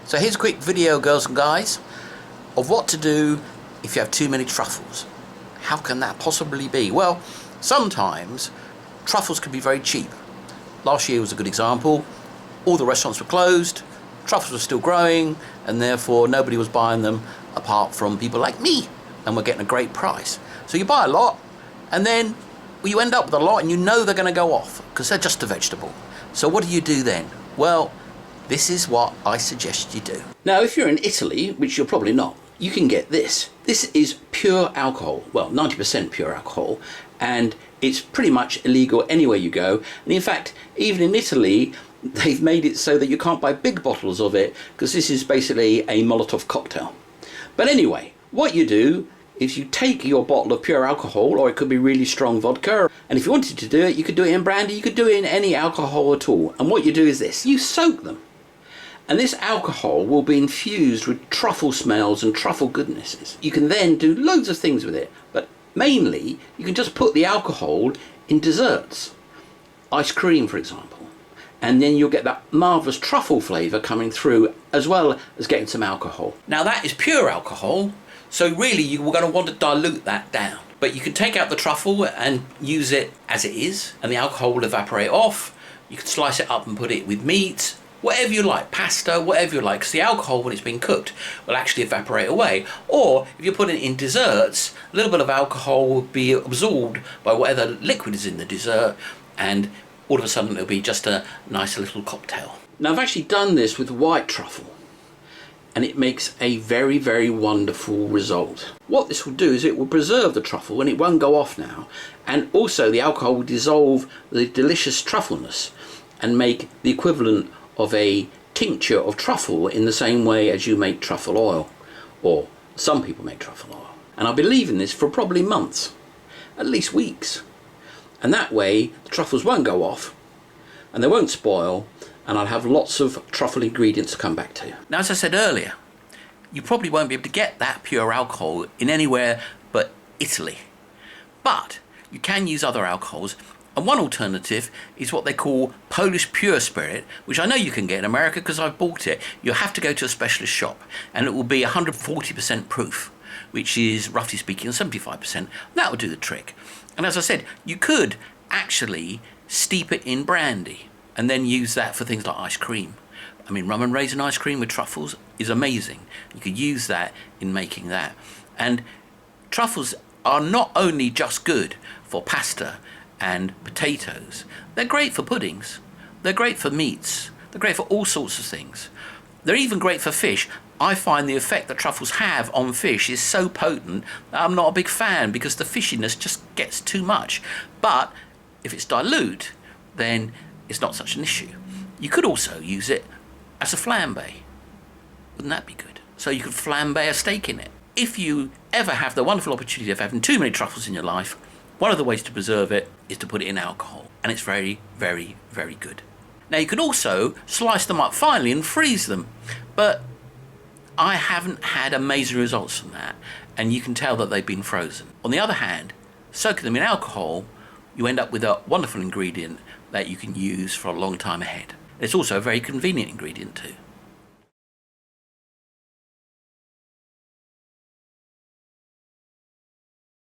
So here's a quick video, girls and guys, of what to do if you have too many truffles. How can that possibly be? Well, sometimes truffles can be very cheap. Last year was a good example. All the restaurants were closed, truffles were still growing, and therefore nobody was buying them apart from people like me, and we're getting a great price. So you buy a lot, and then you end up with a lot and you know they're going to go off because they're just a vegetable. So what do you do then? Well, this is what I suggest you do. Now, if you're in Italy, which you're probably not, you can get this. This is pure alcohol, well, 90% pure alcohol, and it's pretty much illegal anywhere you go. And in fact, even in Italy, they've made it so that you can't buy big bottles of it because this is basically a Molotov cocktail. But anyway, what you do is you take your bottle of pure alcohol, or it could be really strong vodka, and if you wanted to do it, you could do it in brandy, you could do it in any alcohol at all. And what you do is this: you soak them. And this alcohol will be infused with truffle smells and truffle goodnesses. You can then do loads of things with it, but mainly you can just put the alcohol in desserts. Ice cream, for example. And then you'll get that marvellous truffle flavour coming through, as well as getting some alcohol. Now that is pure alcohol, so really you're going to want to dilute that down. But you can take out the truffle and use it as it is, and the alcohol will evaporate off. You can slice it up and put it with meat, whatever you like, pasta, whatever you like, because the alcohol, when it's been cooked, will actually evaporate away. Or if you put it in desserts, a little bit of alcohol will be absorbed by whatever liquid is in the dessert, and all of a sudden it'll be just a nice little cocktail. Now, I've actually done this with white truffle, and it makes a very, very wonderful result. What this will do is it will preserve the truffle and it won't go off now, and also the alcohol will dissolve the delicious truffleness and make the equivalent of a tincture of truffle in the same way as you make truffle oil, or some people make truffle oil. And I'll be leaving this for probably months, at least weeks. And that way the truffles won't go off and they won't spoil, and I'll have lots of truffle ingredients to come back to. Now, as I said earlier, you probably won't be able to get that pure alcohol in anywhere but Italy. But you can use other alcohols. And one alternative is what they call Polish pure spirit, which I know you can get in America because I've bought it. You have to go to a specialist shop, and it will be 140% proof, which is, roughly speaking, 75%. That will do the trick. And as I said, you could actually steep it in brandy and then use that for things like ice cream. I mean, rum and raisin ice cream with truffles is amazing. You could use that in making that. And truffles are not only just good for pasta and potatoes, they're great for puddings, they're great for meats, they're great for all sorts of things. They're even great for fish. I find the effect that truffles have on fish is so potent that I'm not a big fan because the fishiness just gets too much. But if it's dilute, then it's not such an issue. You could also use it as a flambe. Wouldn't that be good? So you could flambe a steak in it. If you ever have the wonderful opportunity of having too many truffles in your life, one of the ways to preserve it is to put it in alcohol, and it's very, very, very good. Now, you could also slice them up finely and freeze them, but I haven't had amazing results from that, and you can tell that they've been frozen. On the other hand, soaking them in alcohol, you end up with a wonderful ingredient that you can use for a long time ahead. It's also a very convenient ingredient too.